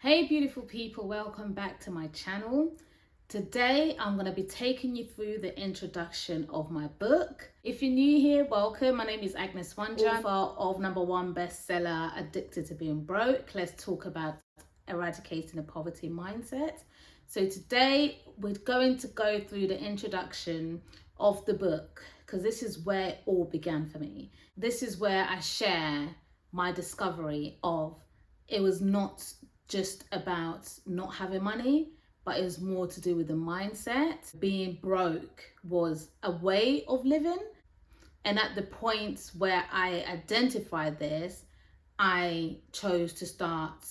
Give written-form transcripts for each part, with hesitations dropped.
Hey beautiful people, welcome back to my channel. Today I'm going to be taking you through the introduction of my book. If you're new here, welcome. My name is Agnes Wanja, author of #1 bestseller Addicted to Being Broke. Let's talk about eradicating the poverty mindset. So today we're going to go through the introduction of the book because this is where it all began for me. This is where I share my discovery of it was not just about not having money, but it was more to do with the mindset. Being broke was a way of living. And at the point where I identified this, I chose to start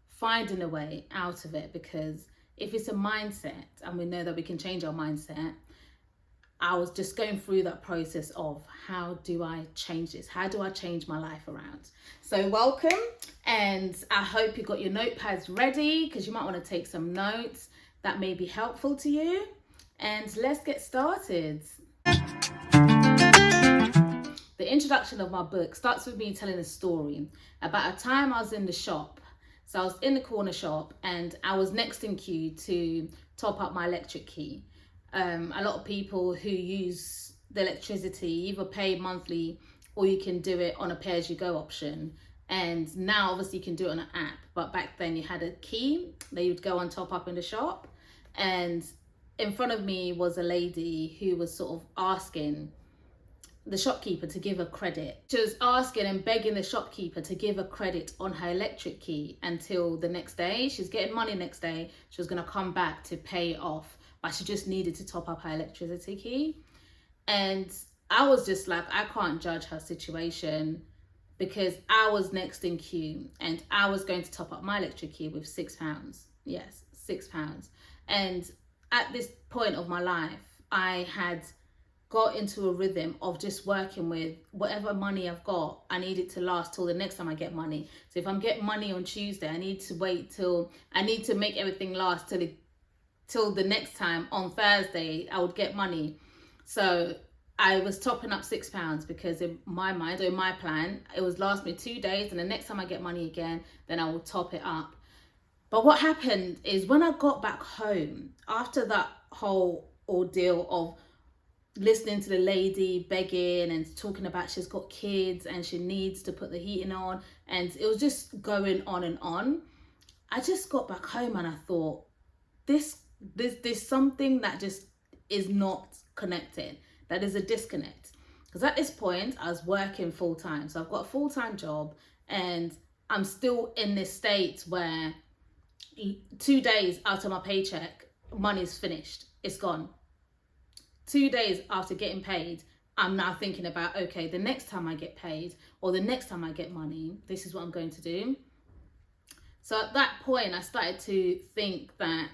finding a way out of it, because if it's a mindset and we know that we can change our mindset, I was just going through that process of how do I change this? How do I change my life around? So welcome, and I hope you got your notepads ready because you might want to take some notes that may be helpful to you. And let's get started. The introduction of my book starts with me telling a story about a time I was in the shop. So I was in the corner shop and I was next in queue to top up my electric key. A lot of people who use the electricity either pay monthly or you can do it on a pay-as-you-go option. And now obviously you can do it on an app, but back then you had a key that you'd go and top up in the shop. And in front of me was a lady who was sort of asking the shopkeeper to give her credit. She was asking and begging the shopkeeper to give her credit on her electric key until the next day. She's getting money next day. She was going to come back to pay it off, but she just needed to top up her electricity key. And I was just like, I can't judge her situation because I was next in queue and I was going to top up my electric key with £6. Yes, £6. And at this point of my life, I had got into a rhythm of just working with whatever money I've got. I need it to last till the next time I get money. So if I'm getting money on Tuesday, I need to make everything last till the next time on Thursday I would get money. So I was topping up £6 because in my mind, or in my plan, it was last me 2 days, and the next time I get money again, then I will top it up. But what happened is when I got back home, after that whole ordeal of listening to the lady begging and talking about she's got kids and she needs to put the heating on, and it was just going on and on, I just got back home and I thought, there's something that just is not connected, that is a disconnect. Because at this point I was working full-time, so I've got a full-time job and I'm still in this state where 2 days out of my paycheck, money's finished, it's gone. 2 days after getting paid, I'm now thinking about, okay, the next time I get paid or the next time I get money, this is what I'm going to do. So at that point, I started to think that,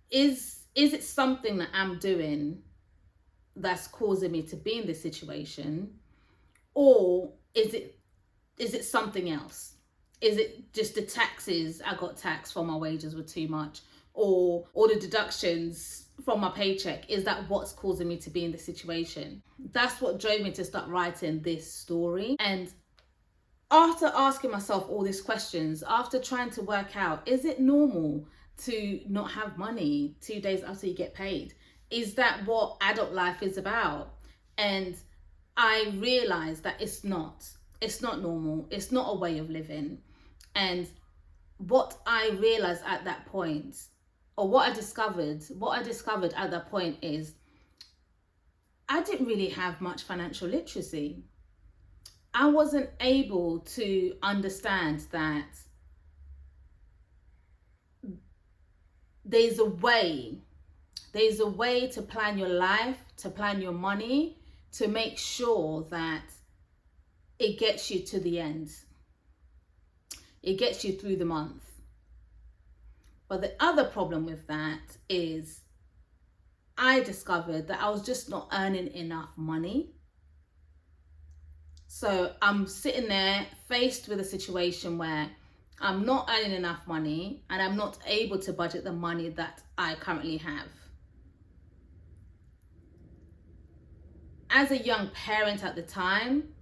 is it something that I'm doing that's causing me to be in this situation? Or is it something else? Is it just the taxes I got taxed for my wages were too much? Or the deductions from my paycheck, is that what's causing me to be in this situation? That's what drove me to start writing this story. And after asking myself all these questions, after trying to work out, is it normal to not have money 2 days after you get paid? Is that what adult life is about? And I realized that it's not normal. It's not a way of living. And what I realized at that point, or what I discovered at that point, is I didn't really have much financial literacy. I wasn't able to understand that there's a way to plan your life, to plan your money, to make sure that it gets you to the end. It gets you through the month. But the other problem with that is I discovered that I was just not earning enough money. So I'm sitting there faced with a situation where I'm not earning enough money and I'm not able to budget the money that I currently have. As a young parent at the time,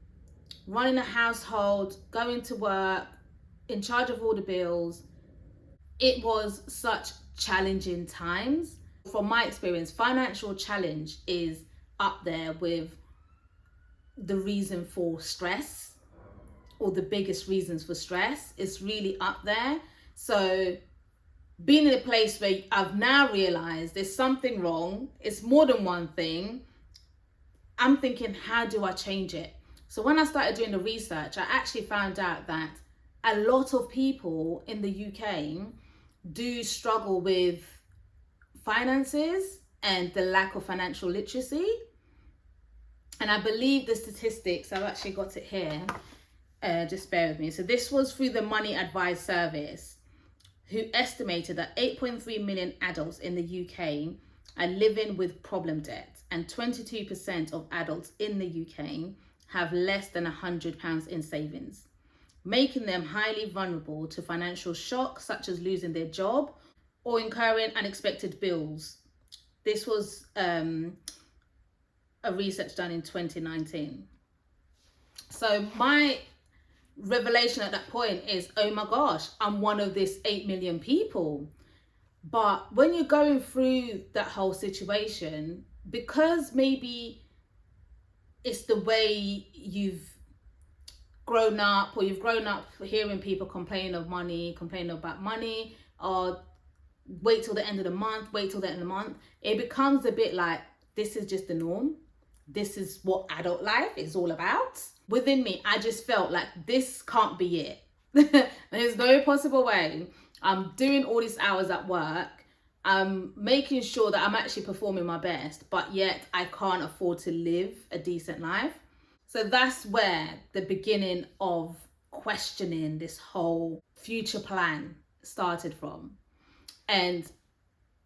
running a household, going to work, in charge of all the bills, it was such challenging times. From my experience, financial challenge is up there with the reason for stress, or the biggest reasons for stress. It's really up there. So being in a place where I've now realized there's something wrong, it's more than one thing, I'm thinking, how do I change it? So when I started doing the research, I actually found out that a lot of people in the UK do struggle with finances and the lack of financial literacy. And I believe the statistics, I've actually got it here, just bear with me. So this was through the Money Advice Service, who estimated that 8.3 million adults in the UK are living with problem debt, and 22% of adults in the UK have less than £100 in savings, making them highly vulnerable to financial shock, such as losing their job or incurring unexpected bills. This was a research done in 2019. So my revelation at that point is, oh my gosh, I'm one of these 8 million people. But when you're going through that whole situation, because maybe it's the way you've grown up, or you've grown up hearing people complain about money, or wait till the end of the month, it becomes a bit like, this is just the norm. This is what adult life is all about. Within me, I just felt like this can't be it. There's no possible way. I'm doing all these hours at work. I'm making sure that I'm actually performing my best, but yet I can't afford to live a decent life. So that's where the beginning of questioning this whole future plan started from. And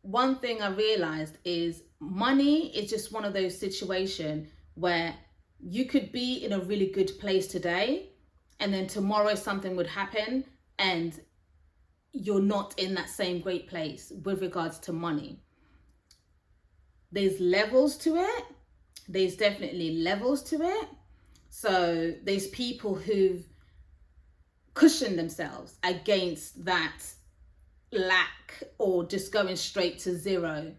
one thing I realized is money is just one of those situations where you could be in a really good place today, and then tomorrow something would happen and you're not in that same great place with regards to money. There's levels to it. There's definitely levels to it. So there's people who've cushioned themselves against that lack, or just going straight to zero.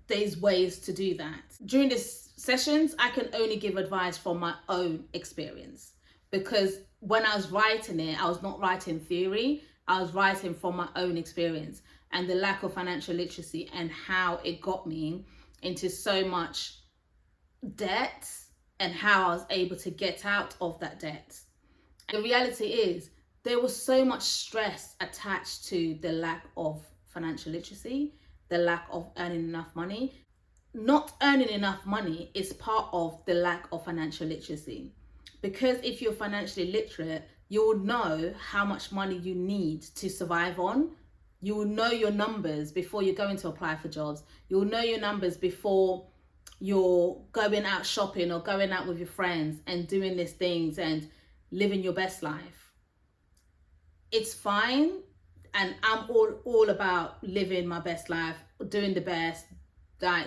There's ways to do that. During these sessions, I can only give advice from my own experience, because when I was writing it, I was not writing theory. I was writing from my own experience and the lack of financial literacy, and how it got me into so much debt and how I was able to get out of that debt. The reality is, there was so much stress attached to the lack of financial literacy, the lack of earning enough money. Not earning enough money is part of the lack of financial literacy. Because if you're financially literate, you will know how much money you need to survive on. You will know your numbers before you're going to apply for jobs. You'll know your numbers before you're going out shopping or going out with your friends and doing these things and living your best life. It's fine, and I'm all about living my best life, doing the best, like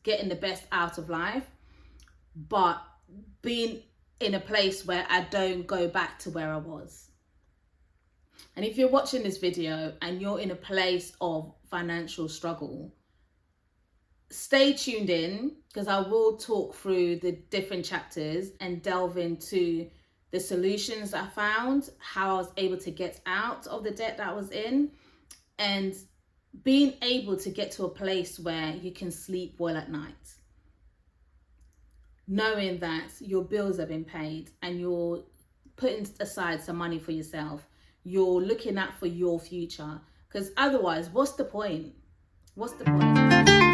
getting the best out of life, but being in a place where I don't go back to where I was. And if you're watching this video and you're in a place of financial struggle, stay tuned in, because I will talk through the different chapters and delve into the solutions I found, how I was able to get out of the debt that I was in, and being able to get to a place where you can sleep well at night, knowing that your bills have been paid and you're putting aside some money for yourself. You're looking out for your future, because otherwise, what's the point? What's the point?